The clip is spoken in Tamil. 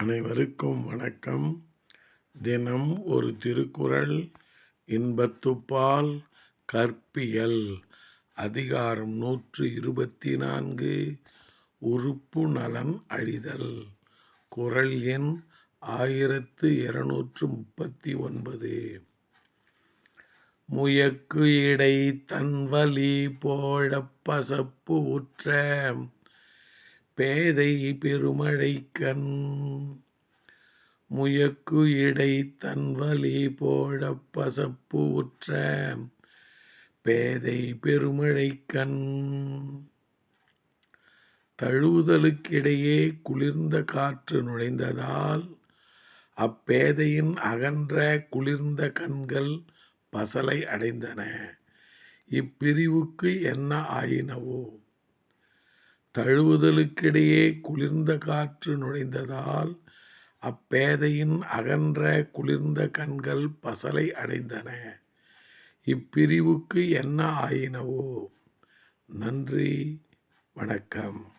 அனைவருக்கும் வணக்கம். தினம் ஒரு திருக்குறள். இன்பத்துப்பால் கற்பியல். அதிகாரம் 124. உறுப்பு நலன் அழிதல். குறள் எண் 1239. முயக்கு இடை தன்வலி போழப் பசப்பு உற்ற பேதை பெருமழைக்கண். முயக்கு இடை தன்வலி போழப் பசப்பு உற்ற பேதை பெருமழைக்கண். தழுவுதலுக்கிடையே குளிர்ந்த காற்று நுழைந்ததால் அப்பேதையின் அகன்ற குளிர்ந்த கண்கள் பசலை அடைந்தன. இப்பிரிவுக்கு என்ன ஆயினவோ? தழுவுதலுக்கிடையே குளிர்ந்த காற்று நுழைந்ததால் அப்பேதையின் அகன்ற குளிர்ந்த கண்கள் பசலை அடைந்தன. இப்பிரிவுக்கு என்ன ஆயினவோ? நன்றி, வணக்கம்.